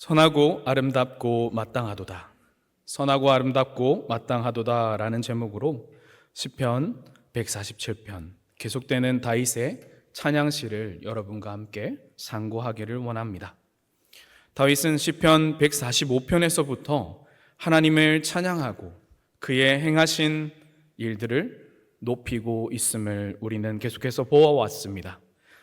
선하고 아름답고 마땅하도다. 선하고 아름답고 마땅하도다 라는 제목으로 시편 147편 계속되는 다윗의 찬양시를 여러분과 함께 상고하기를 원합니다. 다윗은 시편 145편에서부터 하나님을 찬양하고 그의 행하신 일들을 높이고 있음을 우리는 계속해서 보아왔습니다.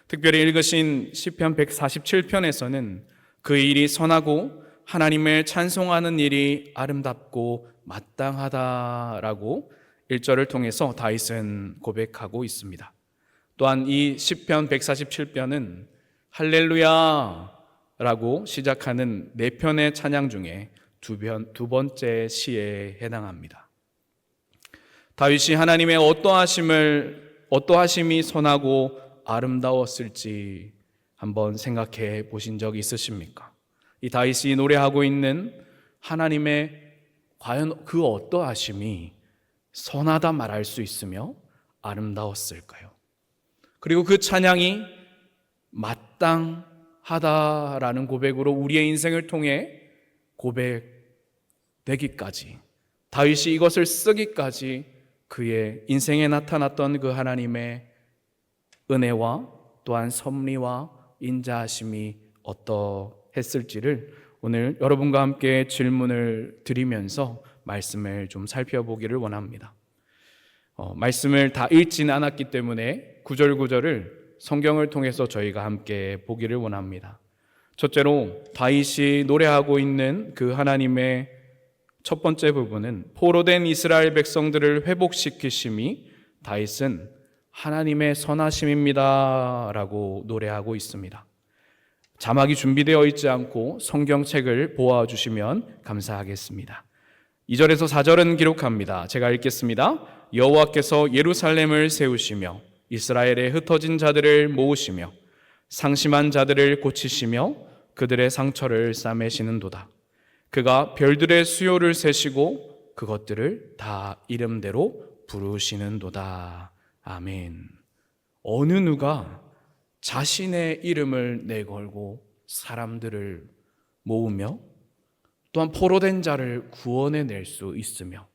특별히 읽으신 시편 147편에서는 그 일이 선하고 하나님을 찬송하는 일이 아름답고 마땅하다라고 1절을 통해서 다윗은 고백하고 있습니다. 또한 이 시편 147편은 할렐루야라고 시작하는 4편의 찬양 중에 두 번째 시에 해당합니다. 다윗이 하나님의 어떠하심이 선하고 아름다웠을지 한번 생각해 보신 적이 있으십니까? 이 다윗이 노래하고 있는 하나님의 과연 그 어떠하심이 선하다 말할 수 있으며 아름다웠을까요? 그리고 그 찬양이 마땅하다라는 고백으로 우리의 인생을 통해 고백되기까지, 다윗이 이것을 쓰기까지 그의 인생에 나타났던 그 하나님의 은혜와 또한 섭리와 인자하심이 어떠했을지를 오늘 여러분과 함께 질문을 드리면서 말씀을 좀 살펴보기를 원합니다. 말씀을 다 읽지는 않았기 때문에 구절구절을 성경을 통해서 저희가 함께 보기를 원합니다. 첫째로 다윗이 노래하고 있는 그 하나님의 첫 번째 부분은 포로된 이스라엘 백성들을 회복시키심이 다윗은 하나님의 선하심입니다 라고 노래하고 있습니다. 자막이 준비되어 있지 않고 성경책을 보아주시면 감사하겠습니다. 2절에서 4절은 기록합니다. 제가 읽겠습니다. 여호와께서 예루살렘을 세우시며 이스라엘의 흩어진 자들을 모으시며 상심한 자들을 고치시며 그들의 상처를 싸매시는도다. 그가 별들의 수요를 세시고 그것들을 다 이름대로 부르시는도다. 아멘. 어느 누가 자신의 이름을 내걸고 사람들을 모으며 또한 포로된 자를 구원해낼 수 있으며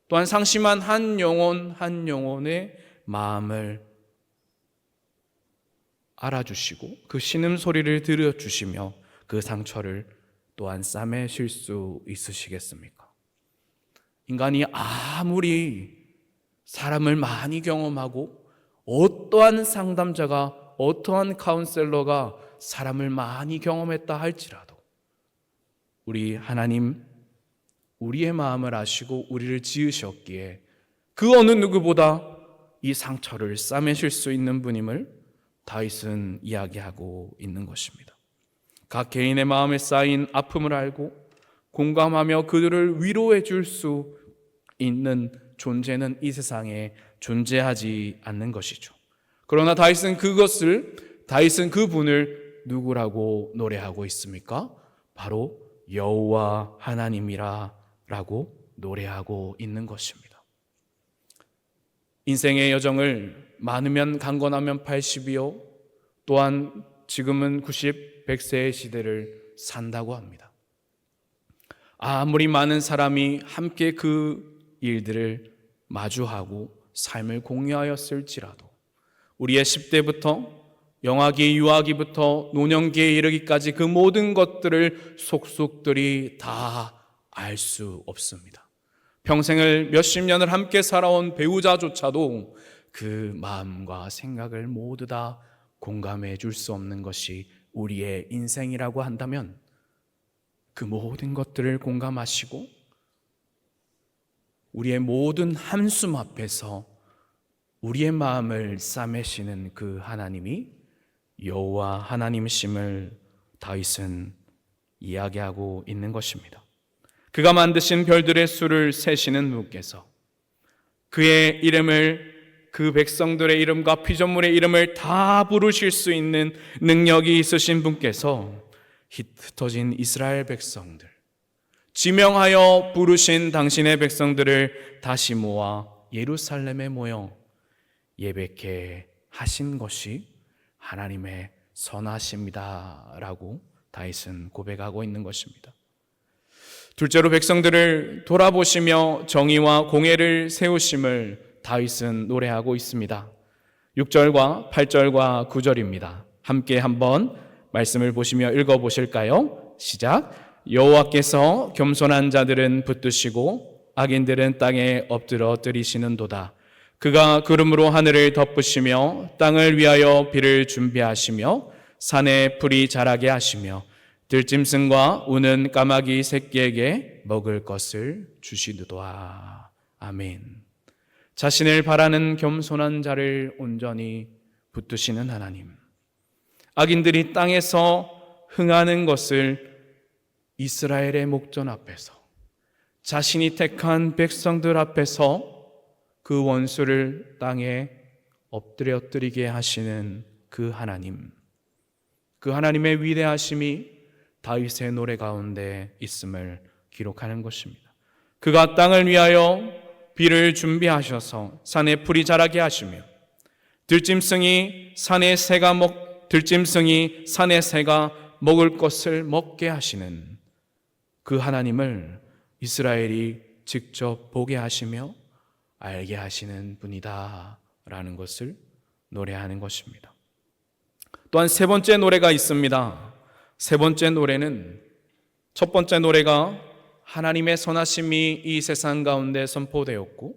또한 상심한 한 영혼의 마음을 알아주시고 그 신음소리를 들어주시며 그 상처를 또한 싸매실 수 있으시겠습니까? 인간이 아무리 사람을 많이 경험하고 어떠한 상담자가 어떠한 카운셀러가 사람을 많이 경험했다 할지라도 우리 하나님 우리의 마음을 아시고 우리를 지으셨기에 그 어느 누구보다 이 상처를 싸매실 수 있는 분임을 다윗은 이야기하고 있는 것입니다. 각 개인의 마음에 쌓인 아픔을 알고 공감하며 그들을 위로해 줄 수 있는 존재는 이 세상에 존재하지 않는 것이죠. 그러나 다윗은 그 분을 누구라고 노래하고 있습니까? 바로 여호와 하나님이라 라고 노래하고 있는 것입니다. 인생의 여정을 많으면 강건하면 80이요 또한 지금은 90, 100세의 시대를 산다고 합니다. 아무리 많은 사람이 함께 그 일들을 마주하고 삶을 공유하였을지라도 우리의 10대부터 영아기, 유아기부터 노년기에 이르기까지 그 모든 것들을 속속들이 다 알 수 없습니다. 평생을 몇십 년을 함께 살아온 배우자조차도 그 마음과 생각을 모두 다 공감해 줄 수 없는 것이 우리의 인생이라고 한다면 그 모든 것들을 공감하시고 우리의 모든 한숨 앞에서 우리의 마음을 싸매시는 그 하나님이 여호와 하나님이심을 다윗은 이야기하고 있는 것입니다. 그가 만드신 별들의 수를 세시는 분께서 그의 이름을 그 백성들의 이름과 피조물의 이름을 다 부르실 수 있는 능력이 있으신 분께서 흩어진 이스라엘 백성들 지명하여 부르신 당신의 백성들을 다시 모아 예루살렘에 모여 예배케 하신 것이 하나님의 선하십니다 라고 다윗은 고백하고 있는 것입니다. 둘째로 백성들을 돌아보시며 정의와 공의를 세우심을 다윗은 노래하고 있습니다. 6절과 8절과 9절입니다. 함께 한번 말씀을 보시며 읽어보실까요? 시작. 여호와께서 겸손한 자들은 붙드시고 악인들은 땅에 엎드러 뜨리시는도다. 그가 구름으로 하늘을 덮으시며 땅을 위하여 비를 준비하시며 산에 풀이 자라게 하시며 들짐승과 우는 까마귀 새끼에게 먹을 것을 주시느도다. 아멘. 자신을 바라는 겸손한 자를 온전히 붙드시는 하나님. 악인들이 땅에서 흥하는 것을 이스라엘의 목전 앞에서, 자신이 택한 백성들 앞에서 그 원수를 땅에 엎드려뜨리게 하시는 그 하나님, 그 하나님의 위대하심이 다윗의 노래 가운데 있음을 기록하는 것입니다. 그가 땅을 위하여 비를 준비하셔서 산에 풀이 자라게 하시며 들짐승이 산의 새가 먹을 것을 먹게 하시는 그 하나님을 이스라엘이 직접 보게 하시며 알게 하시는 분이다 라는 것을 노래하는 것입니다. 또한 세 번째 노래가 있습니다. 세 번째 노래는, 첫 번째 노래가 하나님의 선하심이 이 세상 가운데 선포되었고,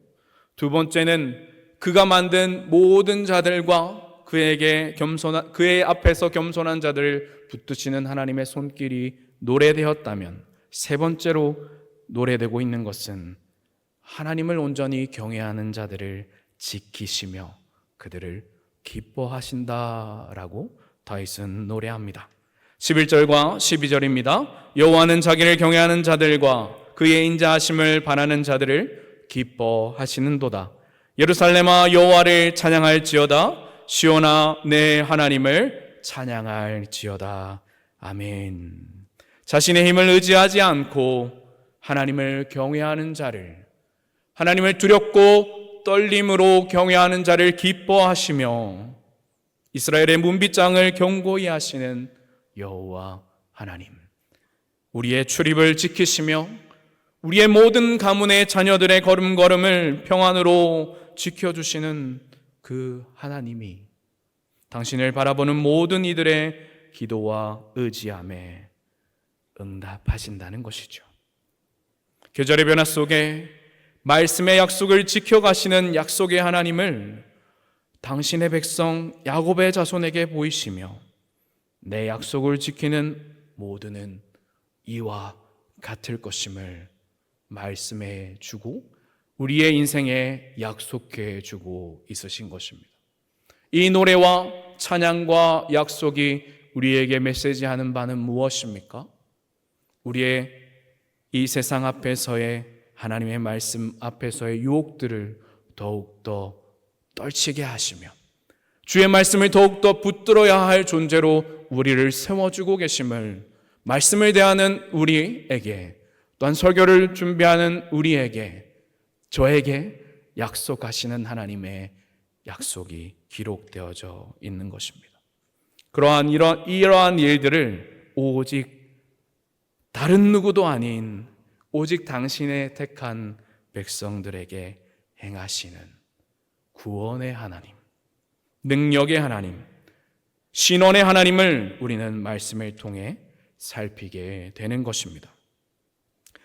두 번째는 그가 만든 모든 자들과 그의 앞에서 겸손한 자들을 붙드시는 하나님의 손길이 노래되었다면, 세 번째로 노래되고 있는 것은 하나님을 온전히 경외하는 자들을 지키시며 그들을 기뻐하신다라고 다윗은 노래합니다. 11절과 12절입니다. 여호와는 자기를 경외하는 자들과 그의 인자하심을 바라는 자들을 기뻐하시는도다. 예루살렘아 여호와를 찬양할지어다. 시온아 내 하나님을 찬양할지어다. 아멘. 자신의 힘을 의지하지 않고 하나님을 경외하는 자를, 하나님을 두렵고 떨림으로 경외하는 자를 기뻐하시며 이스라엘의 문빗장을 견고히 하시는 여호와 하나님, 우리의 출입을 지키시며 우리의 모든 가문의 자녀들의 걸음걸음을 평안으로 지켜주시는 그 하나님이 당신을 바라보는 모든 이들의 기도와 의지함에 응답하신다는 것이죠. 계절의 변화 속에 말씀의 약속을 지켜가시는 약속의 하나님을 당신의 백성 야곱의 자손에게 보이시며 내 약속을 지키는 모두는 이와 같을 것임을 말씀해 주고 우리의 인생에 약속해 주고 있으신 것입니다. 이 노래와 찬양과 약속이 우리에게 메시지하는 바는 무엇입니까? 우리의 이 세상 앞에서의 하나님의 말씀 앞에서의 유혹들을 더욱더 떨치게 하시며 주의 말씀을 더욱더 붙들어야 할 존재로 우리를 세워주고 계심을 말씀을 대하는 우리에게, 또한 설교를 준비하는 우리에게, 저에게 약속하시는 하나님의 약속이 기록되어져 있는 것입니다. 그러한 이러한 일들을 오직 다른 누구도 아닌 오직 당신의 택한 백성들에게 행하시는 구원의 하나님, 능력의 하나님, 신원의 하나님을 우리는 말씀을 통해 살피게 되는 것입니다.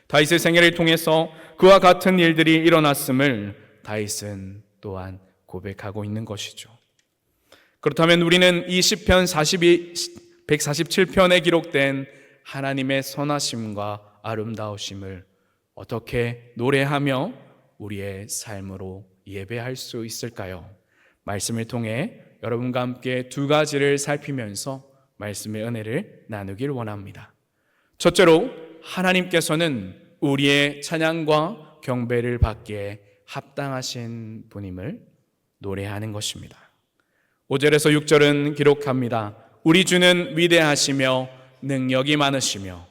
다윗의 생애를 통해서 그와 같은 일들이 일어났음을 다윗은 또한 고백하고 있는 것이죠. 그렇다면 우리는 이 시편 147편에 기록된 하나님의 선하심과 아름다우심을 어떻게 노래하며 우리의 삶으로 예배할 수 있을까요? 말씀을 통해 여러분과 함께 두 가지를 살피면서 말씀의 은혜를 나누길 원합니다. 첫째로, 하나님께서는 우리의 찬양과 경배를 받기에 합당하신 분임을 노래하는 것입니다. 5절에서 6절은 기록합니다. 우리 주는 위대하시며 능력이 많으시며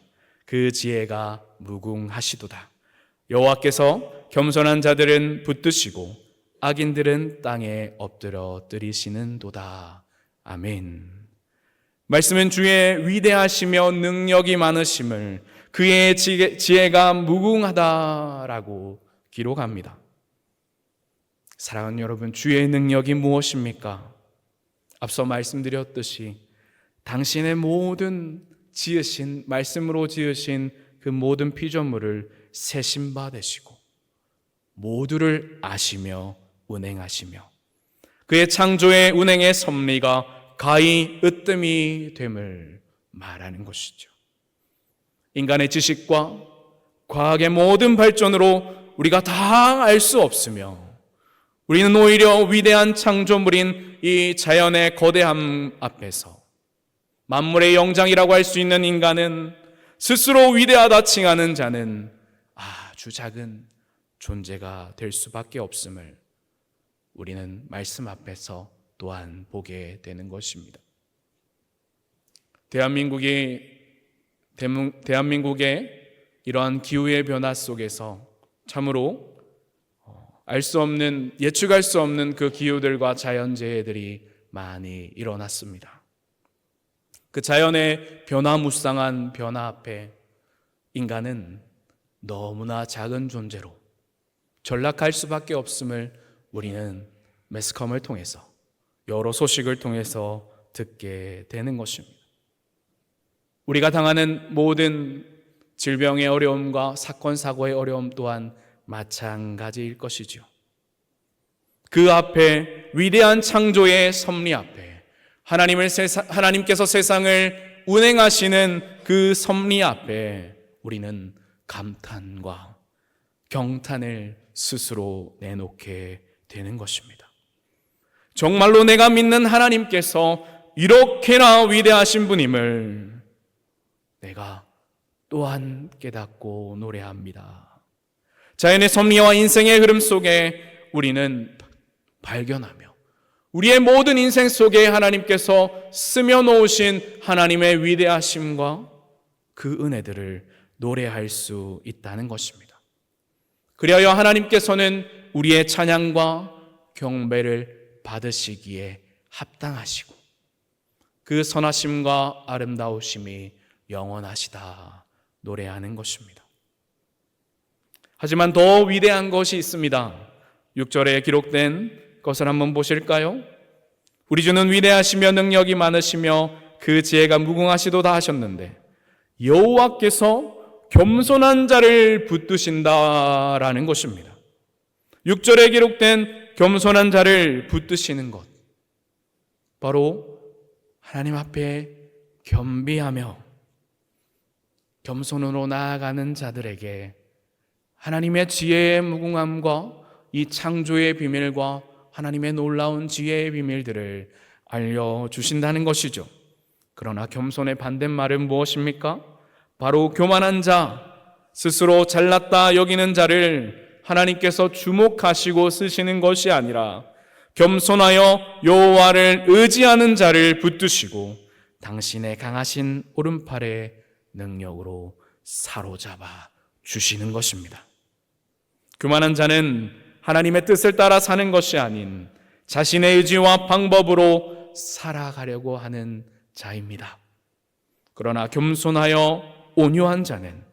그 지혜가 무궁하시도다. 여호와께서 겸손한 자들은 붙드시고 악인들은 땅에 엎드려 뜨리시는도다. 아멘. 말씀은 주의 위대하시며 능력이 많으심을, 그의 지혜가 무궁하다라고 기록합니다. 사랑하는 여러분, 주의 능력이 무엇입니까? 앞서 말씀드렸듯이 당신의 모든 지으신, 말씀으로 지으신 그 모든 피조물을 세심받으시고 모두를 아시며 운행하시며 그의 창조의 운행의 섭리가 가히 으뜸이 됨을 말하는 것이죠. 인간의 지식과 과학의 모든 발전으로 우리가 다 알 수 없으며 우리는 오히려 위대한 창조물인 이 자연의 거대함 앞에서 만물의 영장이라고 할 수 있는 인간은 스스로 위대하다 칭하는 자는 아주 작은 존재가 될 수밖에 없음을 우리는 말씀 앞에서 또한 보게 되는 것입니다. 대한민국의 이러한 기후의 변화 속에서 참으로 알 수 없는, 예측할 수 없는 그 기후들과 자연재해들이 많이 일어났습니다. 그 자연의 변화무쌍한 변화 앞에 인간은 너무나 작은 존재로 전락할 수밖에 없음을 우리는 매스컴을 통해서, 여러 소식을 통해서 듣게 되는 것입니다. 우리가 당하는 모든 질병의 어려움과 사건, 사고의 어려움 또한 마찬가지일 것이죠. 그 앞에, 위대한 창조의 섭리 앞에, 하나님께서 세상을 운행하시는 그 섭리 앞에 우리는 감탄과 경탄을 스스로 내놓게 되는 것입니다. 정말로 내가 믿는 하나님께서 이렇게나 위대하신 분임을 내가 또한 깨닫고 노래합니다. 자연의 섭리와 인생의 흐름 속에 우리는 발견하며 우리의 모든 인생 속에 하나님께서 스며 놓으신 하나님의 위대하심과 그 은혜들을 노래할 수 있다는 것입니다. 그리하여 하나님께서는 우리의 찬양과 경배를 받으시기에 합당하시고 그 선하심과 아름다우심이 영원하시다 노래하는 것입니다. 하지만 더 위대한 것이 있습니다. 6절에 기록된 것을 한번 보실까요? 우리 주는 위대하시며 능력이 많으시며 그 지혜가 무궁하시도다 하셨는데 여호와께서 겸손한 자를 붙드신다라는 것입니다. 6절에 기록된 겸손한 자를 붙드시는 것, 바로 하나님 앞에 겸비하며 겸손으로 나아가는 자들에게 하나님의 지혜의 무궁함과 이 창조의 비밀과 하나님의 놀라운 지혜의 비밀들을 알려주신다는 것이죠. 그러나 겸손의 반대말은 무엇입니까? 바로 교만한 자, 스스로 잘났다 여기는 자를 하나님께서 주목하시고 쓰시는 것이 아니라 겸손하여 여호와를 의지하는 자를 붙드시고 당신의 강하신 오른팔의 능력으로 사로잡아 주시는 것입니다. 교만한 자는 하나님의 뜻을 따라 사는 것이 아닌 자신의 의지와 방법으로 살아가려고 하는 자입니다. 그러나 겸손하여 온유한 자는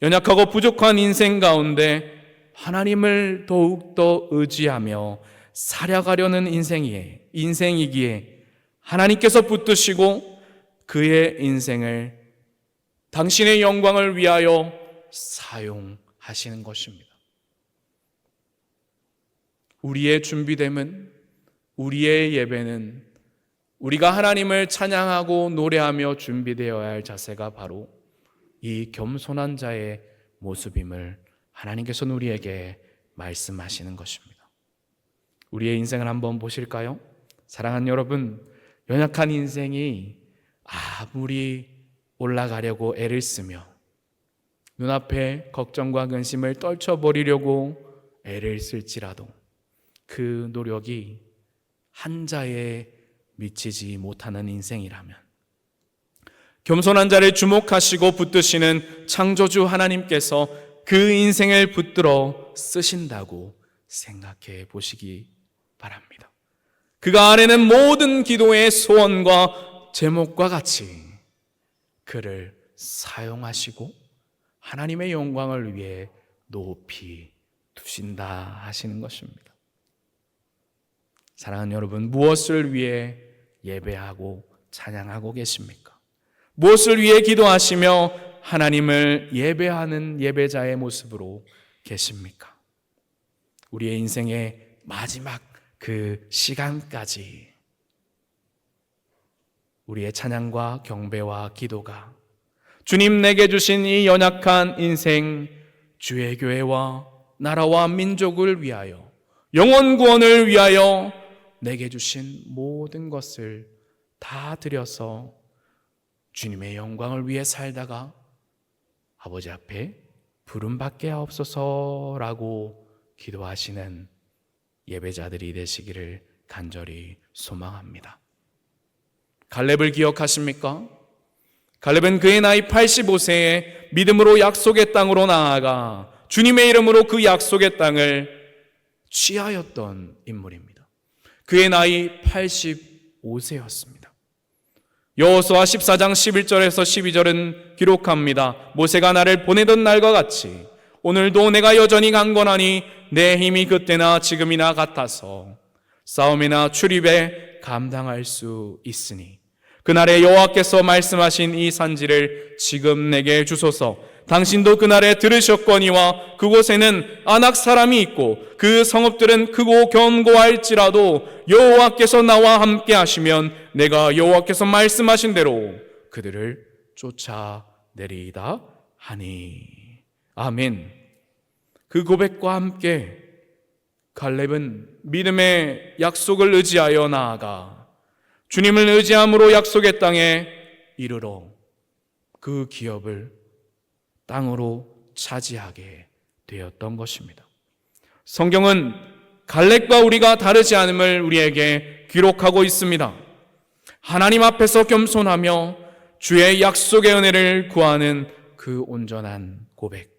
연약하고 부족한 인생 가운데 하나님을 더욱더 의지하며 살아가려는 인생이기에 하나님께서 붙드시고 그의 인생을 당신의 영광을 위하여 사용하시는 것입니다. 우리의 준비됨은, 우리의 예배는 우리가 하나님을 찬양하고 노래하며 준비되어야 할 자세가 바로 이 겸손한 자의 모습임을 하나님께서는 우리에게 말씀하시는 것입니다. 우리의 인생을 한번 보실까요? 사랑하는 여러분, 연약한 인생이 아무리 올라가려고 애를 쓰며 눈앞에 걱정과 근심을 떨쳐버리려고 애를 쓸지라도 그 노력이 한자에 미치지 못하는 인생이라면 겸손한 자를 주목하시고 붙드시는 창조주 하나님께서 그 인생을 붙들어 쓰신다고 생각해 보시기 바랍니다. 그가 아래는 모든 기도의 소원과 제목과 같이 그를 사용하시고 하나님의 영광을 위해 높이 두신다 하시는 것입니다. 사랑하는 여러분, 무엇을 위해 예배하고 찬양하고 계십니까? 무엇을 위해 기도하시며 하나님을 예배하는 예배자의 모습으로 계십니까? 우리의 인생의 마지막 그 시간까지 우리의 찬양과 경배와 기도가 주님 내게 주신 이 연약한 인생, 주의 교회와 나라와 민족을 위하여, 영혼 구원을 위하여 내게 주신 모든 것을 다 드려서 주님의 영광을 위해 살다가 아버지 앞에 부름받게 하옵소서라고 기도하시는 예배자들이 되시기를 간절히 소망합니다. 갈렙을 기억하십니까? 갈렙은 그의 나이 85세에 믿음으로 약속의 땅으로 나아가 주님의 이름으로 그 약속의 땅을 취하였던 인물입니다. 그의 나이 85세였습니다. 여호수아 14장 11절에서 12절은 기록합니다. 모세가 나를 보내던 날과 같이 오늘도 내가 여전히 강건하니 내 힘이 그때나 지금이나 같아서 싸움이나 출입에 감당할 수 있으니 그날에 여호와께서 말씀하신 이 산지를 지금 내게 주소서. 당신도 그날에 들으셨거니와 그곳에는 아낙 사람이 있고 그 성읍들은 크고 견고할지라도 여호와께서 나와 함께 하시면 내가 여호와께서 말씀하신 대로 그들을 쫓아내리이다 하니. 아멘. 그 고백과 함께 갈렙은 믿음의 약속을 의지하여 나아가 주님을 의지함으로 약속의 땅에 이르러 그 기업을 땅으로 차지하게 되었던 것입니다. 성경은 갈렙과 우리가 다르지 않음을 우리에게 기록하고 있습니다. 하나님 앞에서 겸손하며 주의 약속의 은혜를 구하는 그 온전한 고백.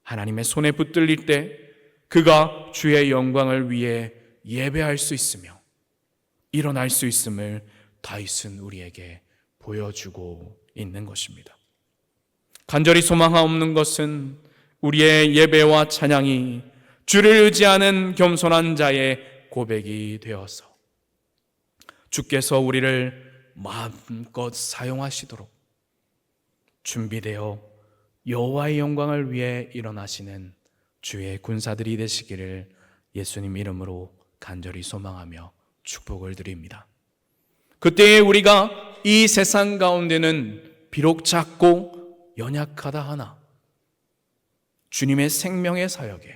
하나님의 손에 붙들릴 때 그가 주의 영광을 위해 예배할 수 있으며 일어날 수 있음을 다윗은 우리에게 보여주고 있는 것입니다. 간절히 소망하옵는 것은 우리의 예배와 찬양이 주를 의지하는 겸손한 자의 고백이 되어서 주께서 우리를 마음껏 사용하시도록 준비되어 여호와의 영광을 위해 일어나시는 주의 군사들이 되시기를 예수님 이름으로 간절히 소망하며 축복을 드립니다. 그때에 우리가 이 세상 가운데는 비록 작고 연약하다 하나 주님의 생명의 사역에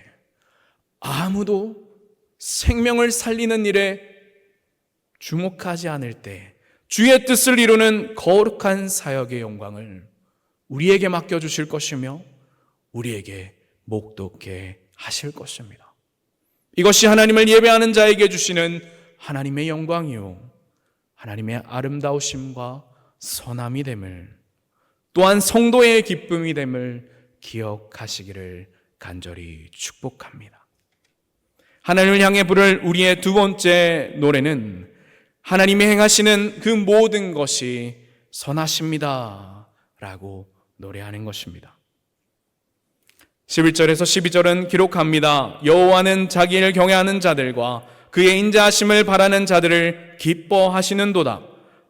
아무도 생명을 살리는 일에 주목하지 않을 때 주의 뜻을 이루는 거룩한 사역의 영광을 우리에게 맡겨주실 것이며 우리에게 목독게 하실 것입니다. 이것이 하나님을 예배하는 자에게 주시는 하나님의 영광이요 하나님의 아름다우심과 선함이 됨을, 또한 성도의 기쁨이 됨을 기억하시기를 간절히 축복합니다. 하나님을 향해 부를 우리의 두 번째 노래는 하나님이 행하시는 그 모든 것이 선하십니다 라고 노래하는 것입니다. 11절에서 12절은 기록합니다. 여호와는 자기를 경외하는 자들과 그의 인자하심을 바라는 자들을 기뻐하시는도다.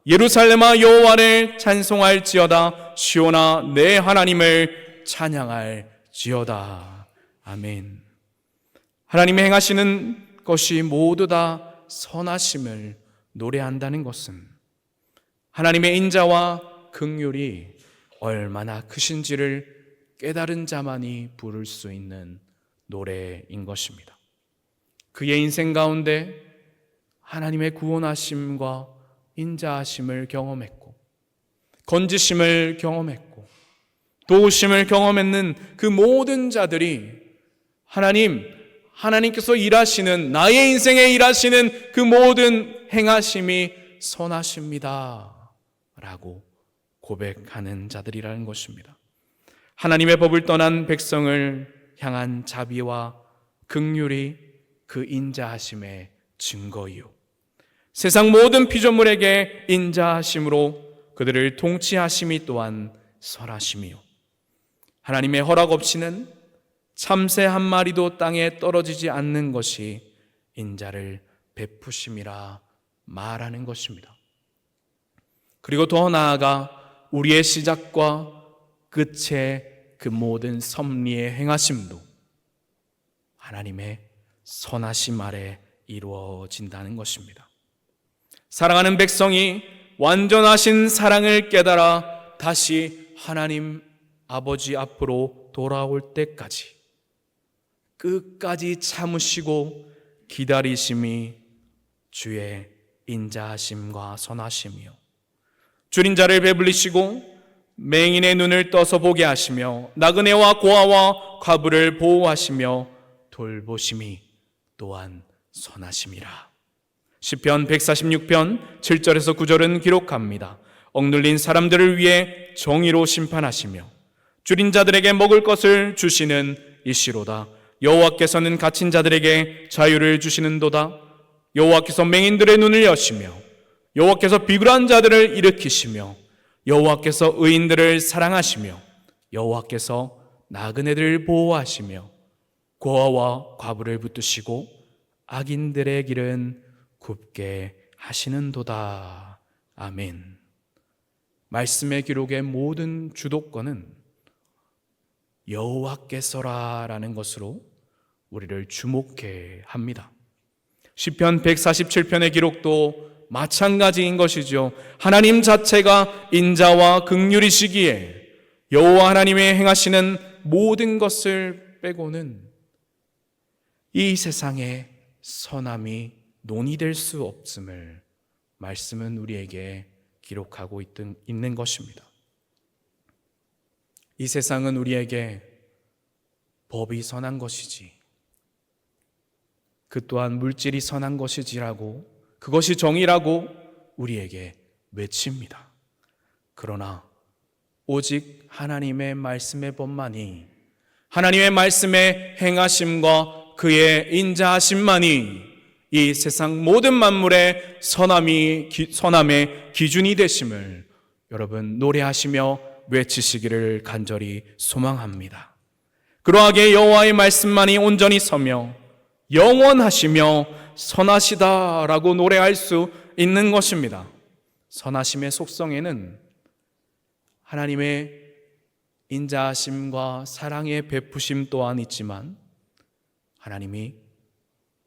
예루살렘아 여호와를 찬송할지어다. 시온아 내 하나님을 찬양할지어다. 아멘. 하나님이 행하시는 것이 모두 다 선하심을 노래한다는 것은 하나님의 인자와 긍휼이 얼마나 크신지를 깨달은 자만이 부를 수 있는 노래인 것입니다. 그의 인생 가운데 하나님의 구원하심과 인자하심을 경험했고 건지심을 경험했고 도우심을 경험했는 그 모든 자들이 하나님께서 일하시는 나의 인생에 일하시는 그 모든 행하심이 선하십니다 라고 고백하는 자들이라는 것입니다. 하나님의 법을 떠난 백성을 향한 자비와 긍휼이 그 인자하심의 증거이요 세상 모든 피조물에게 인자하심으로 그들을 통치하심이 또한 설하심이요. 하나님의 허락 없이는 참새 한 마리도 땅에 떨어지지 않는 것이 인자를 베푸심이라 말하는 것입니다. 그리고 더 나아가 우리의 시작과 끝의 그 모든 섭리의 행하심도 하나님의 선하심 아래 이루어진다는 것입니다. 사랑하는 백성이 완전하신 사랑을 깨달아 다시 하나님 아버지 앞으로 돌아올 때까지 끝까지 참으시고 기다리심이 주의 인자하심과 선하심이요, 줄인 자를 배불리시고 맹인의 눈을 떠서 보게 하시며 나그네와 고아와 과부를 보호하시며 돌보심이 또한 선하심이라. 시편 146편 7절에서 9절은 기록합니다. 억눌린 사람들을 위해 정의로 심판하시며 줄인 자들에게 먹을 것을 주시는 이시로다. 여호와께서는 갇힌 자들에게 자유를 주시는도다. 여호와께서 맹인들의 눈을 여시며 여호와께서 비굴한 자들을 일으키시며 여호와께서 의인들을 사랑하시며 여호와께서 나그네들을 보호하시며 고아와 과부를 붙드시고 악인들의 길은 굽게 하시는도다. 아멘. 말씀의 기록의 모든 주도권은 여호와께서라라는 것으로 우리를 주목해 합니다. 시편 147편의 기록도 마찬가지인 것이죠. 하나님 자체가 인자와 긍휼이시기에 여호와 하나님의 행하시는 모든 것을 빼고는 이 세상에 선함이 논의될 수 없음을 말씀은 우리에게 기록하고 있는 것입니다. 이 세상은 우리에게 법이 선한 것이지, 그 또한 물질이 선한 것이지라고, 그것이 정의라고 우리에게 외칩니다. 그러나 오직 하나님의 말씀의 법만이, 하나님의 말씀의 행하심과 그의 인자하심만이 이 세상 모든 만물의 선함의 기준이 되심을 여러분 노래하시며 외치시기를 간절히 소망합니다. 그러하게 여호와의 말씀만이 온전히 서며 영원하시며 선하시다라고 노래할 수 있는 것입니다. 선하심의 속성에는 하나님의 인자하심과 사랑의 베푸심 또한 있지만 하나님이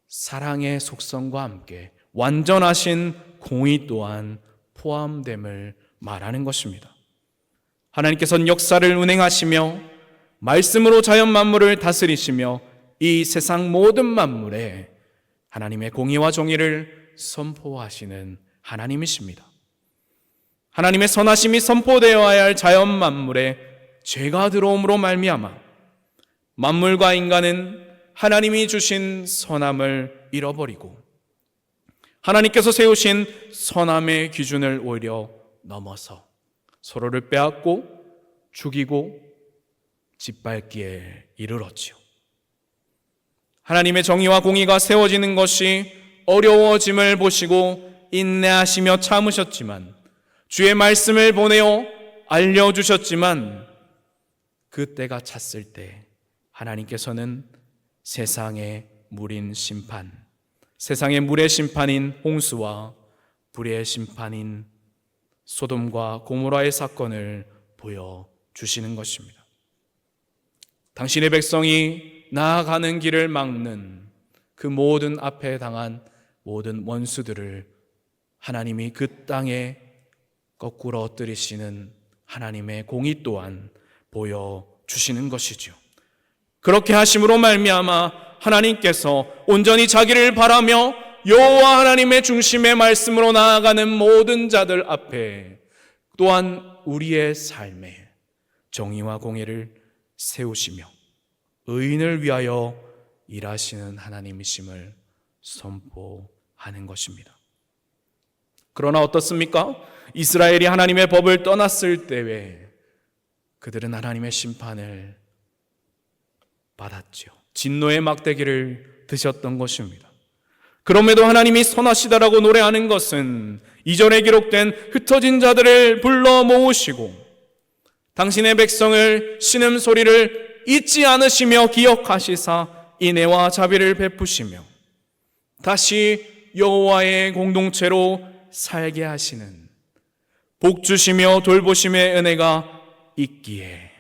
사랑의 속성과 함께 완전하신 공의 또한 포함됨을 말하는 것입니다. 하나님께서는 역사를 운행하시며 말씀으로 자연 만물을 다스리시며 이 세상 모든 만물에 하나님의 공의와 정의를 선포하시는 하나님이십니다. 하나님의 선하심이 선포되어야 할 자연 만물에 죄가 들어옴으로 말미암아 만물과 인간은 하나님이 주신 선함을 잃어버리고 하나님께서 세우신 선함의 기준을 오히려 넘어서 서로를 빼앗고 죽이고 짓밟기에 이르렀지요. 하나님의 정의와 공의가 세워지는 것이 어려워짐을 보시고 인내하시며 참으셨지만, 주의 말씀을 보내어 알려주셨지만, 그 때가 찼을 때 하나님께서는 세상의 물인 심판, 세상의 물의 심판인 홍수와 불의 심판인 소돔과 고모라의 사건을 보여주시는 것입니다. 당신의 백성이 나아가는 길을 막는 그 모든 앞에 당한 모든 원수들을 하나님이 그 땅에 거꾸로 엎드리시는 하나님의 공의 또한 보여주시는 것이죠. 그렇게 하심으로 말미암아 하나님께서 온전히 자기를 바라며 여호와 하나님의 중심의 말씀으로 나아가는 모든 자들 앞에 또한 우리의 삶에 정의와 공의를 세우시며 의인을 위하여 일하시는 하나님이심을 선포하는 것입니다. 그러나 어떻습니까? 이스라엘이 하나님의 법을 떠났을 때에 그들은 하나님의 심판을 받았죠. 진노의 막대기를 드셨던 것입니다. 그럼에도 하나님이 선하시다라고 노래하는 것은 이전에 기록된 흩어진 자들을 불러 모으시고 당신의 백성을 신음소리를 잊지 않으시며 기억하시사 인애와 자비를 베푸시며 다시 여호와의 공동체로 살게 하시는 복 주시며 돌보심의 은혜가 있기에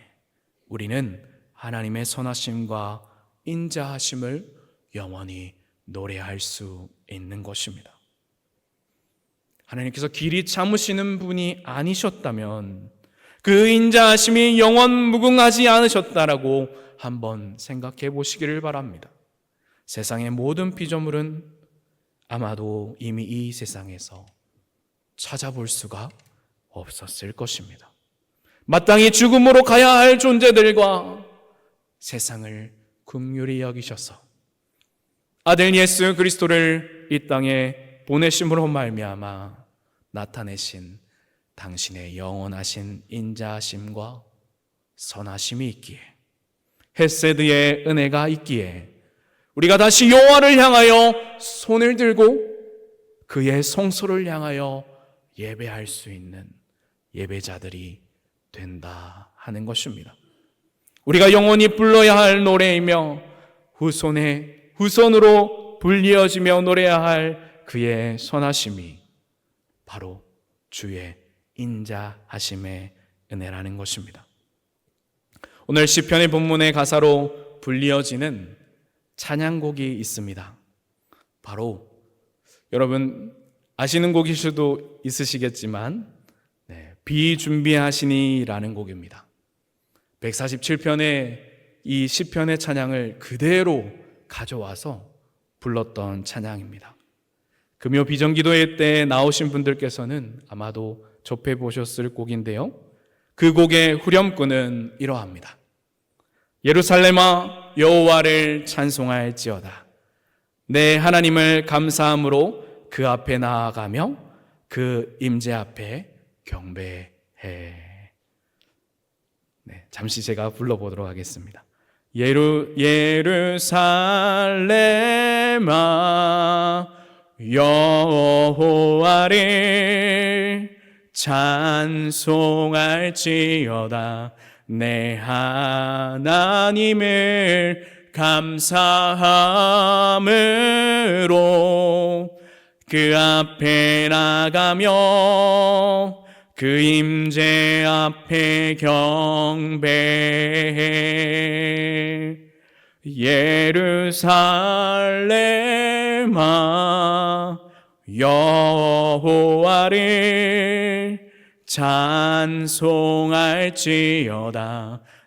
우리는 하나님의 선하심과 인자하심을 영원히 노래할 수 있는 것입니다. 하나님께서 길이 참으시는 분이 아니셨다면 그 인자하심이 영원 무궁하지 않으셨다라고 한번 생각해 보시기를 바랍니다. 세상의 모든 피조물은 아마도 이미 이 세상에서 찾아볼 수가 없었을 것입니다. 마땅히 죽음으로 가야 할 존재들과 세상을 긍휼히 여기셔서 아들 예수 그리스도를 이 땅에 보내심으로 말미암아 나타내신 당신의 영원하신 인자하심과 선하심이 있기에 헤세드의 은혜가 있기에 우리가 다시 여호와를 향하여 손을 들고 그의 성소를 향하여 예배할 수 있는 예배자들이 된다 하는 것입니다. 우리가 영원히 불러야 할 노래이며 후손으로 불리어지며 노래해야 할 그의 선하심이 바로 주의 인자하심의 은혜라는 것입니다. 오늘 시편의 본문의 가사로 불리어지는 찬양곡이 있습니다. 바로 여러분 아시는 곡일 수도 있으시겠지만 비준비하시니라는 곡입니다. 147편의 이 시편의 찬양을 그대로 가져와서 불렀던 찬양입니다. 금요 비전기도회 때 나오신 분들께서는 아마도 접해 보셨을 곡인데요. 그 곡의 후렴구는 이러합니다. 예루살렘아 여호와를 찬송할지어다. 내 하나님을 감사함으로 그 앞에 나아가며 그 임재 앞에 경배해. 잠시 제가 불러보도록 하겠습니다. 예루살렘아 여호와를 찬송할지어다. 내 하나님을 감사함으로 그 앞에 나가며 그 임재 앞에 경배해. 예루살렘아 여호와를 찬송할지어다.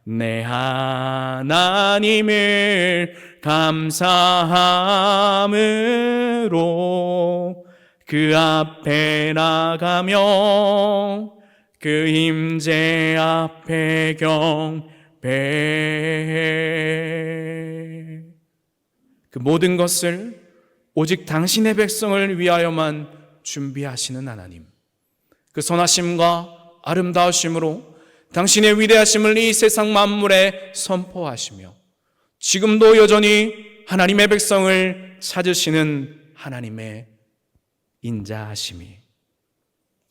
내 하나님을 감사함으로 그 앞에 나가며 그 임재 앞에 경배해. 그 모든 것을 오직 당신의 백성을 위하여만 준비하시는 하나님, 그 선하심과 아름다우심으로 당신의 위대하심을 이 세상 만물에 선포하시며 지금도 여전히 하나님의 백성을 찾으시는 하나님의 인자하심이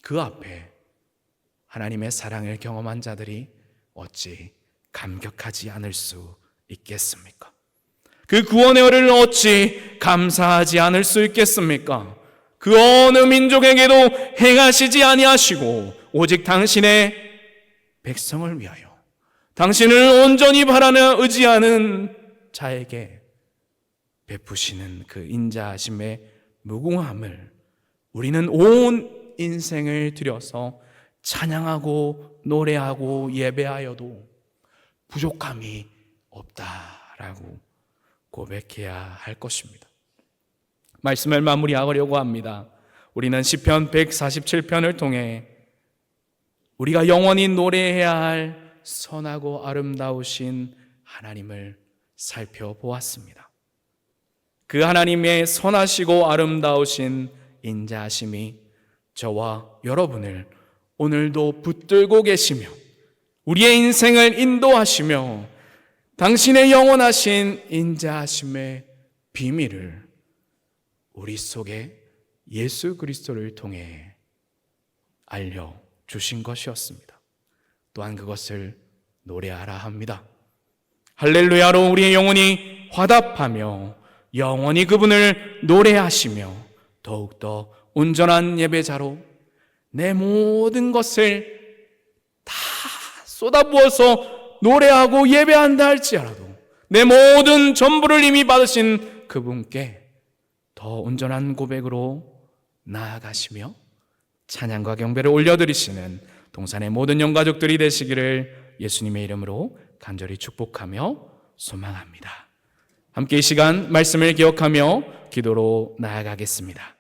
그 앞에 하나님의 사랑을 경험한 자들이 어찌 감격하지 않을 수 있겠습니까? 그 구원의 은혜를 어찌 감사하지 않을 수 있겠습니까? 그 어느 민족에게도 행하시지 아니하시고 오직 당신의 백성을 위하여 당신을 온전히 바라며 의지하는 자에게 베푸시는 그 인자하심의 무궁함을 우리는 온 인생을 들여서 찬양하고 노래하고 예배하여도 부족함이 없다라고 고백해야 할 것입니다. 말씀을 마무리하려고 합니다. 우리는 시편 147편을 통해 우리가 영원히 노래해야 할 선하고 아름다우신 하나님을 살펴보았습니다. 그 하나님의 선하시고 아름다우신 인자하심이 저와 여러분을 오늘도 붙들고 계시며 우리의 인생을 인도하시며 당신의 영원하신 인자하심의 비밀을 우리 속에 예수 그리스도를 통해 알려주신 것이었습니다. 또한 그것을 노래하라 합니다. 할렐루야로 우리의 영혼이 화답하며 영원히 그분을 노래하시며 더욱더 온전한 예배자로 내 모든 것을 다 쏟아부어서 노래하고 예배한다 할지라도 내 모든 전부를 이미 받으신 그분께 더 온전한 고백으로 나아가시며 찬양과 경배를 올려드리시는 동산의 모든 영가족들이 되시기를 예수님의 이름으로 간절히 축복하며 소망합니다. 함께 이 시간 말씀을 기억하며 기도로 나아가겠습니다.